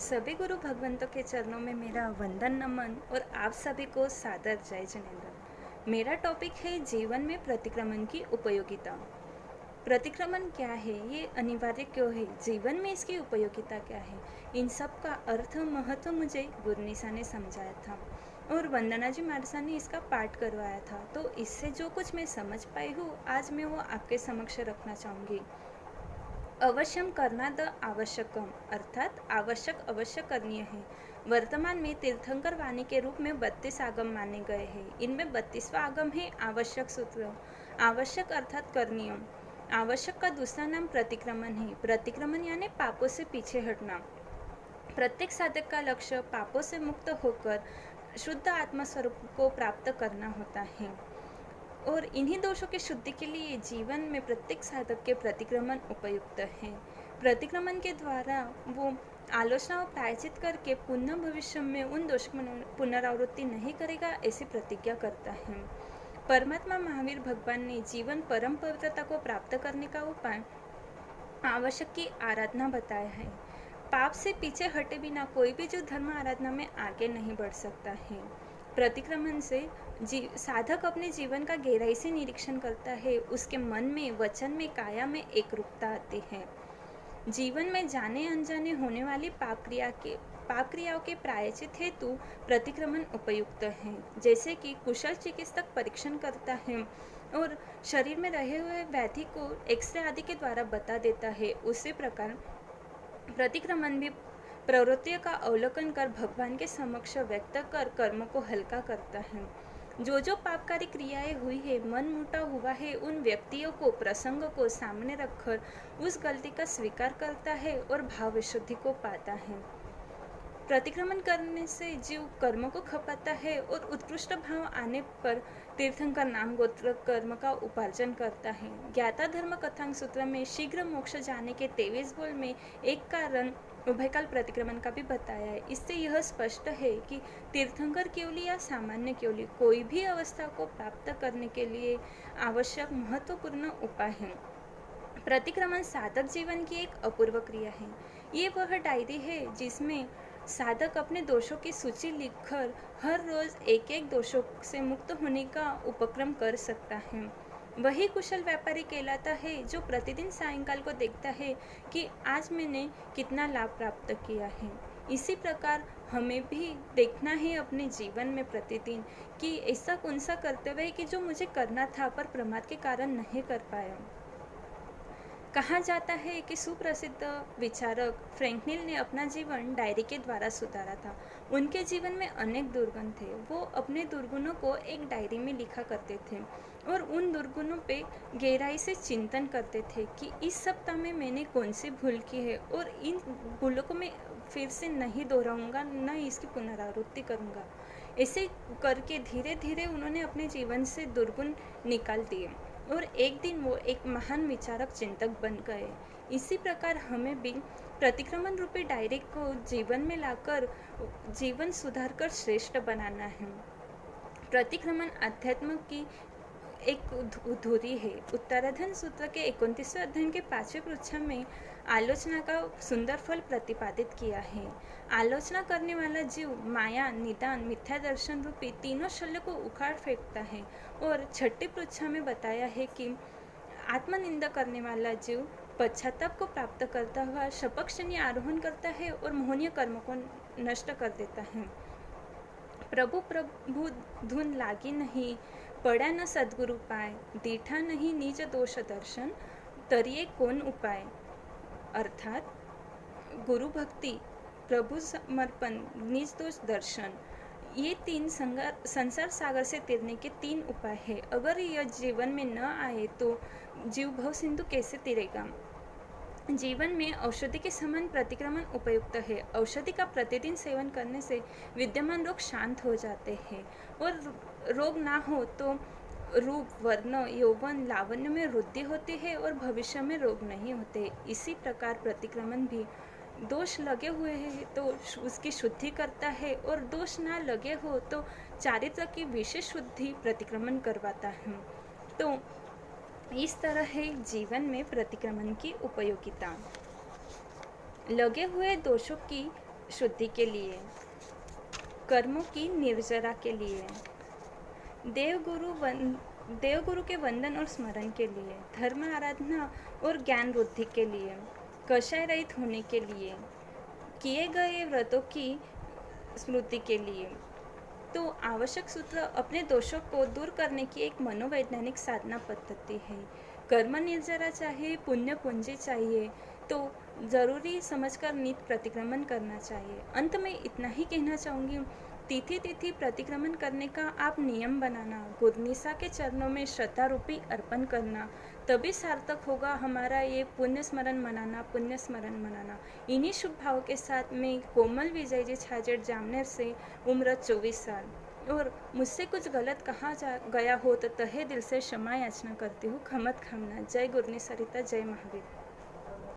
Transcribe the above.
सभी गुरु भगवंतों के चरणों में मेरा वंदन नमन और आप सभी को सादर जय जिनेन्द्र। मेरा टॉपिक है जीवन में प्रतिक्रमण की उपयोगिता। प्रतिक्रमण क्या है, ये अनिवार्य क्यों है, जीवन में इसकी उपयोगिता क्या है, इन सब का अर्थ महत्व मुझे गुरनिसा ने समझाया था और वंदना जी मारसा ने इसका पाठ करवाया था। तो इससे जो कुछ मैं समझ पाई हूँ आज मैं वो आपके समक्ष रखना चाहूँगी। अवश्यम करना द आवश्यकम अर्थात आवश्यक अवश्य करनीय है। वर्तमान में तीर्थंकर वाणी के रूप में 32 आगम माने गए हैं। इनमें 32वां आगम है आवश्यक सूत्र। आवश्यक अर्थात करणीय। आवश्यक का दूसरा नाम प्रतिक्रमण है। प्रतिक्रमण यानी पापों से पीछे हटना। प्रत्येक साधक का लक्ष्य पापों से मुक्त होकर शुद्ध आत्मस्वरूप को प्राप्त करना होता है और इन्हीं दोषों की शुद्धि के लिए जीवन में प्रत्येक साधक के प्रतिक्रमण उपयुक्त है। प्रतिक्रमण के द्वारा वो आलोचना और प्रायश्चित करके पुनः भविष्य में उन दोषों की पुनरावृत्ति नहीं करेगा ऐसी प्रतिज्ञा करता है। परमात्मा महावीर भगवान ने जीवन परम पवित्रता को प्राप्त करने का उपाय आवश्यक की आराधना बताया है। पाप से पीछे हटे बिना कोई भी जो धर्म आराधना में आगे नहीं बढ़ सकता है। प्रतिक्रमण से साधक अपने जीवन का गहराई से निरीक्षण करता है। उसके मन में, वचन में, काया में एक रूपता आती है। जीवन में जाने अनजाने होने वाली पाप क्रियाओं के प्रायश्चित हेतु प्रतिक्रमण उपयुक्त है। जैसे कि कुशल चिकित्सक परीक्षण करता है और शरीर में रहे हुए व्याधि को एक्सरे आदि के द्वारा बता देता है, उसी प्रकार प्रतिक्रमण भी प्रवृत्तियों का अवलोकन कर भगवान के समक्ष व्यक्त कर कर्म को हल्का करता है। जो पापकारी क्रियाएं हुई है, मन मुटा हुआ है, उन व्यक्तियों को, प्रसंग को सामने रखकर उस गलती का स्वीकार करता है और भाव विशुद्धि को पाता है। प्रतिक्रमण करने से जीव कर्म को खपाता है और उत्कृष्ट भाव आने पर तीर्थंकर नाम गोत्र कर्म का उपार्जन करता है। ज्ञाता धर्म कथांग सूत्र में शीघ्र मोक्ष जाने के 23 बोल में एक कारण उभयकाल प्रतिक्रमण का भी बताया है। इससे यह स्पष्ट है कि तीर्थंकर केवली या सामान्य केवली कोई भी अवस्था को प्राप्त करने के लिए आवश्यक महत्वपूर्ण उपाय है। प्रतिक्रमण साधक जीवन की एक अपूर्व क्रिया है। ये वह डायरी है जिसमें साधक अपने दोषों की सूची लिखकर हर रोज एक एक दोषों से मुक्त होने का उपक्रम कर सकता है। वही कुशल व्यापारी कहलाता है जो प्रतिदिन सायंकाल को देखता है कि आज मैंने कितना लाभ प्राप्त किया है। इसी प्रकार हमें भी देखना है अपने जीवन में प्रतिदिन कि ऐसा कौन सा कर्तव्य है कि जो मुझे करना था पर प्रमाद के कारण नहीं कर पाया। कहा जाता है कि सुप्रसिद्ध विचारक फ्रैंकलिन ने अपना जीवन डायरी के द्वारा सुधारा था। उनके जीवन में अनेक दुर्गुण थे। वो अपने दुर्गुणों को एक डायरी में लिखा करते थे और उन दुर्गुणों पे गहराई से चिंतन करते थे कि इस सप्ताह में मैंने कौन सी भूल की है और इन भूलों को मैं फिर से नहीं दोहराऊंगा, न इसकी पुनरावृत्ति करूंगा। ऐसे करके धीरे धीरे उन्होंने अपने जीवन से दुर्गुण निकाल दिए और एक दिन वो एक महान विचारक चिंतक बन गए। इसी प्रकार हमें भी प्रतिक्रमण रूपी डायरी को जीवन में लाकर जीवन सुधार कर श्रेष्ठ बनाना है। प्रतिक्रमण अध्यात्म की एक धुरी है। उत्तराधन सूत्र के 29वें अध्ययन के 5वें पृष्ठ में आलोचना का सुंदर फल प्रतिपादित किया है। आलोचना करने वाला जीव माया, निदान, मिथ्या दर्शन रूपी तीनों शल्य को उखाड़ फेंकता है और 6ठे पृष्ठ में बताया है कि आत्मनिंदा करने वाला जीव पश्चाताप को प्राप्त करता हुआ शपक्षणी आरोहण करता है और मोहनीय कर्म को नष्ट कर देता है। प्रभु प्रभु धुन लागी नहीं, पड़ा न सद्गुरु पाय, दीठा नहीं निज दोष दर्शन, तरिये कौन उपाय। अर्थात गुरु भक्ति, प्रभु समर्पण, निज दोष दर्शन, ये तीन संसार सागर से तैरने के 3 उपाय है। अगर यह जीवन में न आए तो जीव भव सिंधु कैसे तैरेगा। जीवन में औषधि के समान प्रतिक्रमण उपयुक्त है। औषधि का प्रतिदिन सेवन करने से विद्यमान रोग शांत हो जाते हैं और रोग ना हो तो रूप, वर्ण, यौवन, लावण्य में वृद्धि होती है और भविष्य में रोग नहीं होते। इसी प्रकार प्रतिक्रमण भी दोष लगे हुए हैं तो उसकी शुद्धि करता है और दोष ना लगे हो तो चारित्र की विशेष शुद्धि प्रतिक्रमण करवाता है। तो इस तरह है जीवन में प्रतिक्रमण की उपयोगिता। लगे हुए दोषों की शुद्धि के लिए, कर्मों की निर्जरा के लिए, देवगुरु के वंदन और स्मरण के लिए, धर्म आराधना और ज्ञान वृद्धि के लिए, कषाय रहित होने के लिए, किए गए व्रतों की स्मृति के लिए। तो आवश्यक सूत्र अपने दोषों को दूर करने की एक मनोवैज्ञानिक साधना पद्धति है। कर्म निर्जरा चाहिए, पुण्य पूंजी चाहिए, तो ज़रूरी समझकर नित्य प्रतिक्रमण करना चाहिए। अंत में इतना ही कहना चाहूँगी, तिथि तिथि प्रतिक्रमण करने का आप नियम बनाना, गुरनिसा के चरणों में श्रद्धा रूपी अर्पण करना, तभी सार्थक होगा हमारा ये पुण्य स्मरण मनाना, पुण्य स्मरण मनाना। इन्हीं शुभ भाव के साथ मैं कोमल विजय जी छाजेड़ जामनेर से, उम्र 24 साल, और मुझसे कुछ गलत कहा गया हो तो तहे दिल से क्षमा याचना करती हूँ, खमत खामना। जय गुरनी सरिता, जय महावीर।